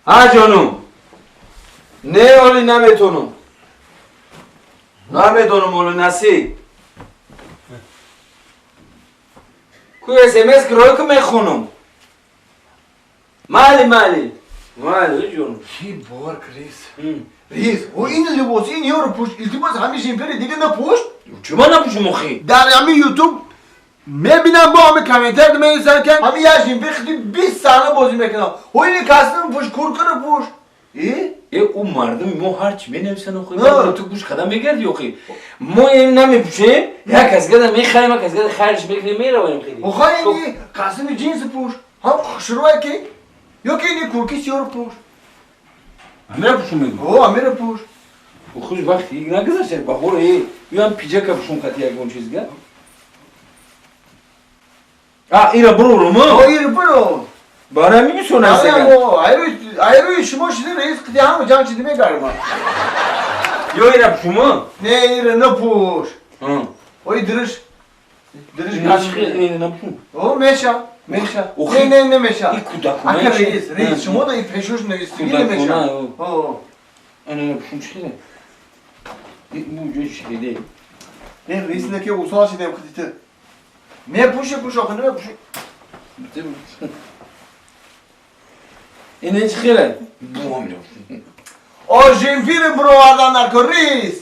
ها جانم نه ولی نمیتونم ولی نسی کوی SMS گروه که میخونم مالی جانم چی بار کریس ریز و این لباس این یارو پوش التماس همیشه این پری دیگه نپوش چما نپوشم اخی در همین یوتیوب میبینم با همه کامنتر می‌نویسن که همین یه جیمپر خیلی 20 ساله بازی میکنه و این کاستم پوش کورکر پوش اون مردم ما هرچی بنویسن اخی تو گوش قدم میگردی اخی ما این نمیپوشیم یک از گدم میخریم یک از گدم خرج میکنیم میرویم خیلی آخه این کاستم جینس پوش هم شروعه که یا که این کورکیس یارو پوش همه را پوشم میگم همه پوش خوش وقتی نگذاشته بخور یا هم پیجه که پوشم کتی یک اون چیز گه اینا برو ما اینا برو برای می میسونه ایروی شما شده رئیس قدی همه جان چیزی میگرم یا اینا پوشم نه اینا نپوش اوی درش اینا نپوشم میشه نه میشه این کودک اکر رئیس شما دا این پیشوش نویستی نمیشه انا پوشم چیه این موجود شده نه رئیس نکه اصال شده بخدیته میپوشه آخه نمیپوشه این چی خیره؟ جیمپیر برو آدم نکن ریس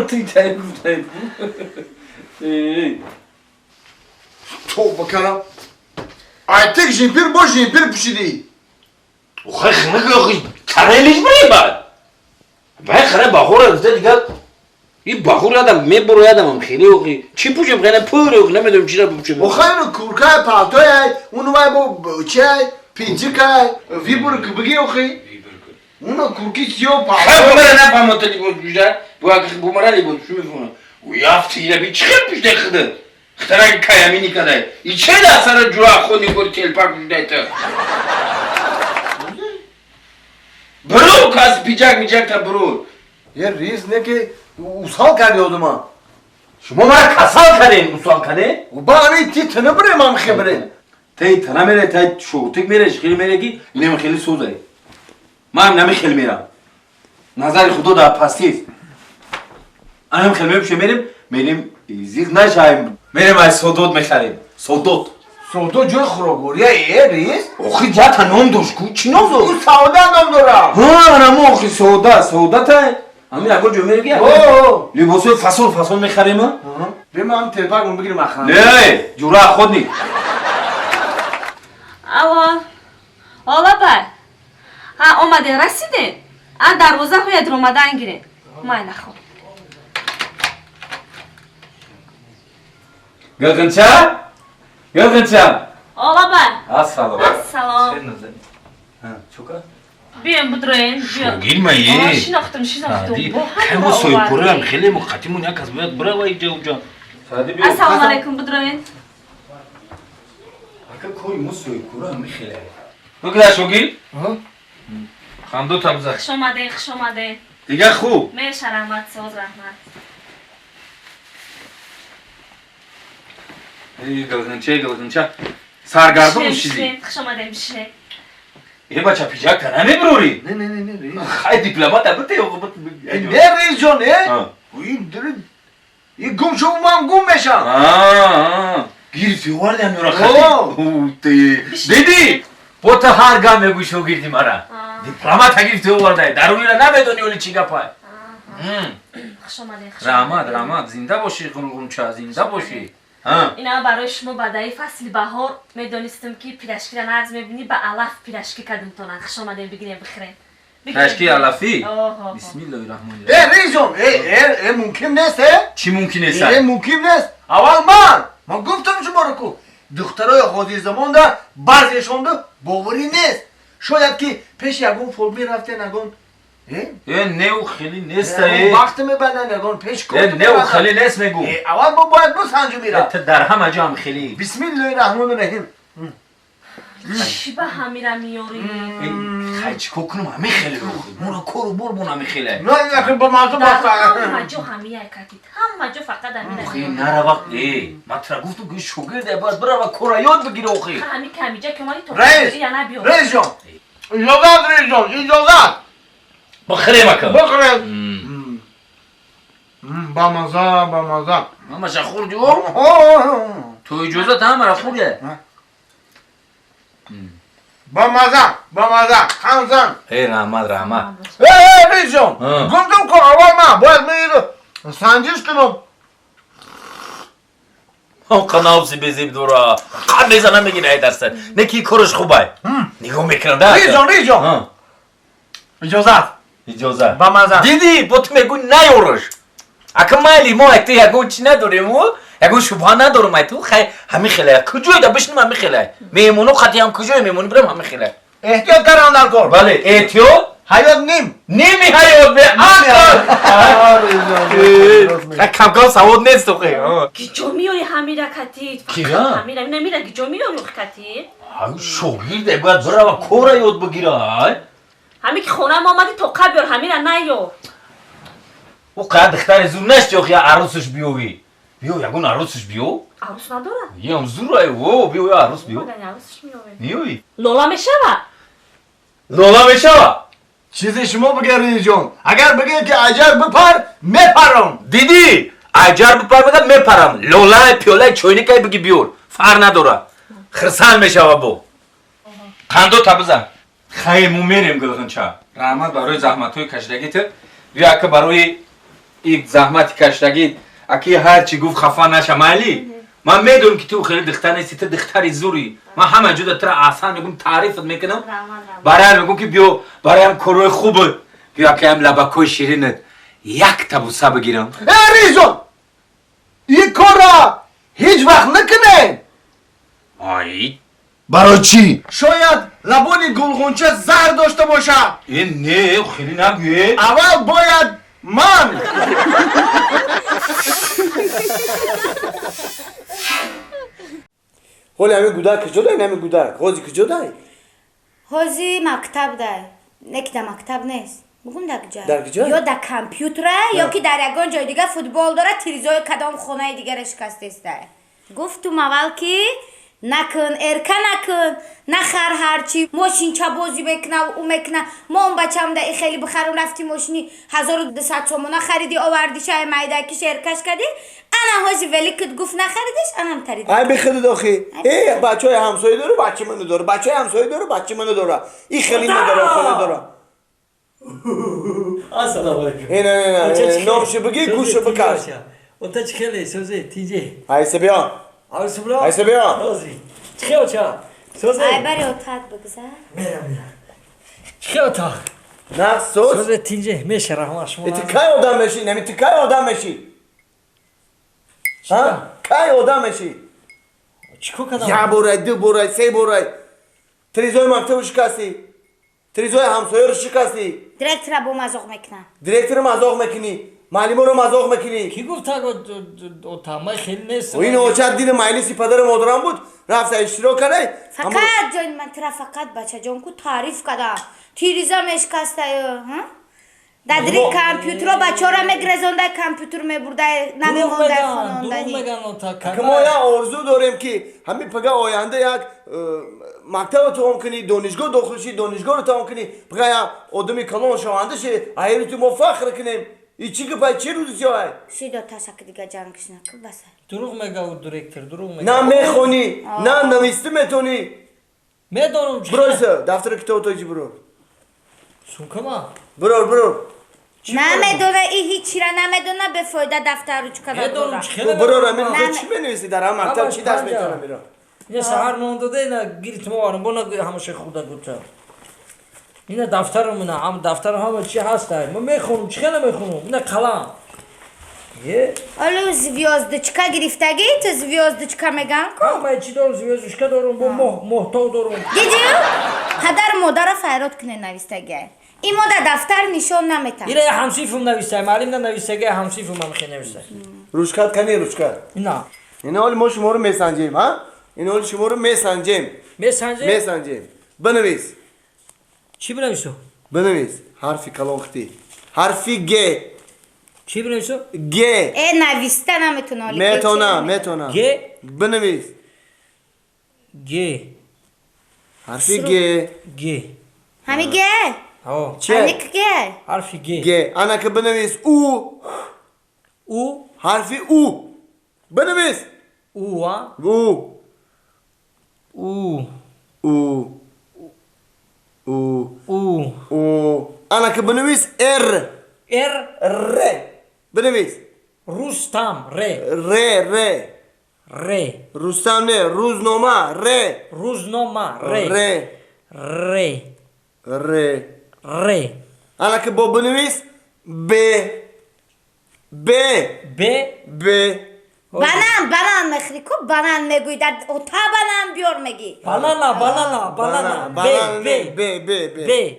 توی تایب تو بکنم تک جیمپیر با جیمپیر پوشیدی خیلی خیلی خیلی ترهلیش بری بعد خیلی بخور از دیگه این بخور آدم میبرو آدم هم خیلی اوخی چی پوشم خیلی پوره اوخی نمیدونم چی را پوشم اوخی اینو کورکای پالتوی اونو باید با چی پینچیکای ویبر که بگی اوخی اونو کورکی سیاه پالتوی خیلی بمره نفهم تا لیبود پوشده بمره لیبود شو میفونه و یافتی اینا بی چی خیلی پوشده خده خطرها که کایمینی کده این چه ده سر جورا خودی بود تیل پاک پوشده تا برو کاز پیجک تا برو یه ریز نه که اصال کردی آدم شما مرا کسال کردین اصال کردین؟ و با همین تی تنه بره من خبره تای تنه میره تای شوتک میره خیلی میره کی اینم خیلی سوزه ما هم نمی خیلی میرم نظر خدا در پستیست هم خیلی میریم زیغ نشایم میریم از سودود میخریم سودود جای خوراگوریه ریز اوخی جا تنوم دوش کو چی نوزو؟ او سعوده نام دارم نمو اوخی سوده تای همین اگر جو میره گیا لباسو فصل میخریم بیم هم تلپاک اون بگیریم اخوان نه جورا خود نی حالا بر اومده رسیده دروازه خوید رو اومدن گیره مایل خوب گلگنچه حالا بر السلام السلام چوکا بیام بدرین گیرمایی شناختم همه سویکوره هم خیلی مقتیمون یک از باید برای وای جو جان السلام علیکم بدرین اکا کوی مو سویکوره هم خیلی بگذار شوگی خندو تبزه خوش آمده دیگه خوب میشه رحمت ساز رحمت گلگنچه سرگردون میشیدی خوش آمده میشه یه بچه پیجک تا نمیبروری نه خیلی دیپلمات البته نه ریز جان این داره یه گم شو من گم میشم گیرفتی وارد هم نورا خیلی دیدی با تا هر گام میگوی شو گیردی مرا دیپلمات گیرفتی وارده درونی را نمیدونی ولی چی گپای خوش آمده رحمت زنده باشی قنچه زنده باشی اینا برای شما بعدای فصل بهار میدونستم که پیرشکی را نرز میبینی به علف پیرشکی کدوم تونن خوش آمدین بگیریم بخیرین پیرشکی علفی؟ بسم الله الرحمن الرحیم ریز جان ممکن نیست چی ممکن نیست؟ ممکن نیست اول من گفتم شما رو کو دخترای حاضر زمان ده بعضیشون ده باوری نیست شاید که پیش یکون فولمی رفته نگون نه خیلی نیست وقت میبنده نگون پیش کن نه خیلی نیست میگو اول ما باید بسنجو میره در همه جا هم خیلی بسم الله الرحمن الرحیم چی به همیره میاری؟ خیلی چکو کنم همه خیلی رو مونا کورو برمون همه خیلی نه این با مازو بسته همه جا همیه کتید همه جا فقط همیره خیلی نره وقت مطرح گفتو که شوگرده باید برای و کورا یاد بگیره خیلی همی کمیجه که مالی تو رئیس جان اجازت ریزون اجازت بخره مکن بخورم با مزه ماما خوردی او تو اجازت هم را خوره با مزه خمزن ای رحمت ریزون ها. گفتم که اول من باید میگه سنجش کنم او قنابسی بزیب دورا قد میزنم میگی نه درسته نکی کارش خوبه نگاه میکنم ده ریزون اجازت اجازه با مزه دیدی با تو میگو نیورش اکا مالی ما اکتی یکو چی نداریم و یکو شبه ندارم ای تو خیلی همین خیلی کجوی دا بشنیم همین خیلی میمونو خطی هم کجوی میمونی برم همین خیلی احتیاط کردم در کار بله ایتیو حیات نیم نیمی حیات به آقا کم سواد نیست تو خیلی گیجو میاری همیره کتید کیا؟ همیره نمیره گیجو میاری کتید شغلی ده باید برای و کورا یاد بگیره همی که خونه ما آمدی تو بیار همیره نیار او قد دختر زور نشتی یا عروسش بیوی بیو یکون عروسش بیو عروس نداره یه هم زور های او بیو یا عروس بیو مگه عروسش میاره نیوی لولا میشه لولا میشه چیزی شما بگه ریزون اگر بگه که عجر بپر میپرم دیدی اجر بپر بگم میپرم لولا پیوله چوینی که بگی بیور فر نداره خرسان میشه بو قندو تا بزن خیمو میریم گلغن چا رحمت برای زحمت های کشدگیت بیا که برای یک زحمت کشدگیت اکی هر چی گفت خفا نشه مالی من میدونم که تو خیلی دختر نیستی تو دختری زوری من همه جدا تر آسان میگم تعریفت میکنم برای میگم که بیو برای هم کروی خوبه بیا که هم لبکوی شیرینت یک تبوسه بگیرم ریزون این کار را هیچ وقت نکنه آی برای چی؟ شاید لبانی گلغنچه زهر داشته باشه این نه خیلی نگوی اول باید من حالا همه گودک کجا داری؟ همه گودک غازی کجا داری؟ حوزی مکتب ده نک در مکتب نیست بگم در کجا در کجا؟ یا در کامپیوتره یا که در یگان جای دیگه فوتبال داره تیریزای کدام خونه دیگه شکسته است گفتم اول که نکن ارکه نکن نخر هرچی ماشین چه بازی بکنه و او میکنه ما اون بچم ده خیلی بخرم رفتی ماشینی 1200 تومانه خریدی آوردی شای مایدکیش ارکش کردی انا حاجی ولی کد گفت نخریدش انم تریدی ای بخرید آخی ای بچه های همسایه داره بچه منو داره بچه های همسایه داره بچه منو داره این خیلی نداره خونه داره السلام علیکم. نه نامشو بگی گوشو بکش اونتا چی خیلی سوزه تیجه. ایسه بیا آرسو برا. ایسه بیا روزی. چی خیلی چا؟ سوزه. ای بری اتاق بگذار میرم. چی خیلی تا؟ نه سوز سوزه تیجه میشه رحمت شما. کی آدم میشی نمیتی کی آدم میشی ها کی آدم میشی چیکو کدام؟ یه برای دو برای سه برای تریزوی مکتب شکستی تریزوی همسایه رو شکستی دیرکتر با مزاق میکنه دیرکتر مزاق میکنی معلم رو مزاق میکنی کی گفت تا ما خیلی نیست. و این اوچت دید مجلسی پدر مادرم بود رفت اشتراک کنه فقط جان من ترا فقط بچه جان کو تعریف کردم تیریزا مشکسته ها دادری کامپیوتر بچه را میگرزونده کامپیوتر میبرده نمیمونده دروغ خانوندنی میگن اونتا که ما یه آرزو داریم که همین پگه آینده یک مکتب تمام کنی دانشگاه داخل شی دانشگاه رو تمام کنی پگه یک آدمی کلان شونده شی ایرو تو ما فخر کنیم این چی که پای چه روزی سیاه شیدا تاسک دیگه جنگش نکن بس دروغ میگه او دایرکتر دروغ میگه. نه میخونی نه نویسته میتونی میدونم چی. برو سر دفتر کتاب توی برو سونکما. برو نمیدونه این هیچی را نمیدونه به فایده دفتر رو چکا میدونم چی خیلی. برو را من نه. چی بنویسی در هم مکتب چی دست میتونم میرم یه سهر نون داده نه گیرت موارم بنا همشه خدا گوته. اینا دفترمونه هم دفتر همه چی هست ما میخونم چی خیلی میخونم اینا قلم. یه. حالا زویازدچکا گرفتگی تو زویازدچکا میگن کو همه چی دارم زویزشکا دارم با محتاج دارم. دیدی پدر مادر فریاد کنه نویستگی این ما در دفتر نشون نمیتن اینا یه همسیفم نویسته معلم نویسته همسیفم هم خیلی نویسته. روشکت کنی روشکت اینا. این حال ما شما رو میسنجیم ها این حال شما رو میسنجیم میسنجه. بنویس چی بنویسو؟ بنویس حرفی کلانختی حرفی گ چی بنویسو؟ گ ای نویسته نمیتونه میتونه گ. بنویس گ. حرفی گ گ. همی گه ها چه؟ همی که حرفی گ گ انا که بنویس او او حرفی او بنویس او ها او او او او او او انا که بنویس ار ار ر بنویس رستم ر ر ر ر رستم نه روزنامه ر روزنامه ر ر ر ر ر انا که با بنویس ب ب ب ب بنان مخری کو بنان میگوی در اوتا بنان بیار میگی بانانا بانانا ب ب ب ب ب ب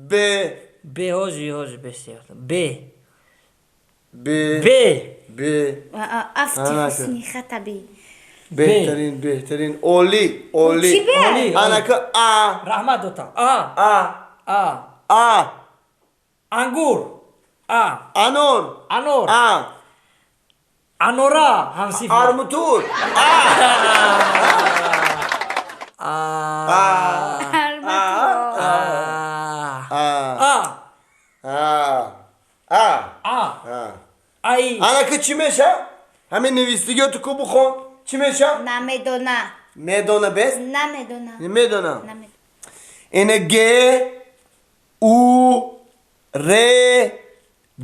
ب ب هوزی بسیار ب ب ب ب افتی آنا حسنی خطبی بهترین اولی اولی چی به؟ اولی. انا که آ رحمت دوتا آ آ آ آ انگور آ انور انور آ انورا همسی آرموتور ای انا که چی میشه؟ همین نویسیگی تو کو بخون چی میشه؟ نمیدونه میدونه بس؟ نمیدونه میدونه نمیدونه اینه گ او ر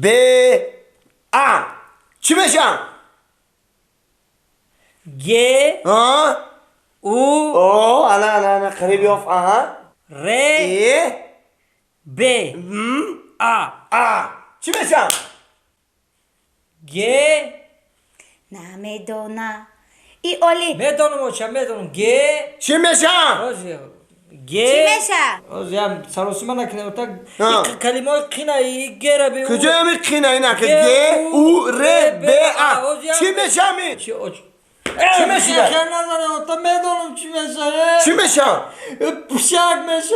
ب آ چی میشه؟ گ ها؟ او او انا قریبی آف آها ر ای ب آ آ چی میشه؟ گ نمیدونه ای اولی میدونم چه میدونم گ چی میشه؟ هوزی گ چی میشه؟ هوزی هم سروسیما نکنه تا ها. کلمه قینا ای گ را به کجا همی قینه اینا که گ، گ او ر ب آ هوزی هم- چی میشه می؟ چی چی میشه؟ خیلی نداره تا میدونم چی میشه چی میشه؟ پوشک میشه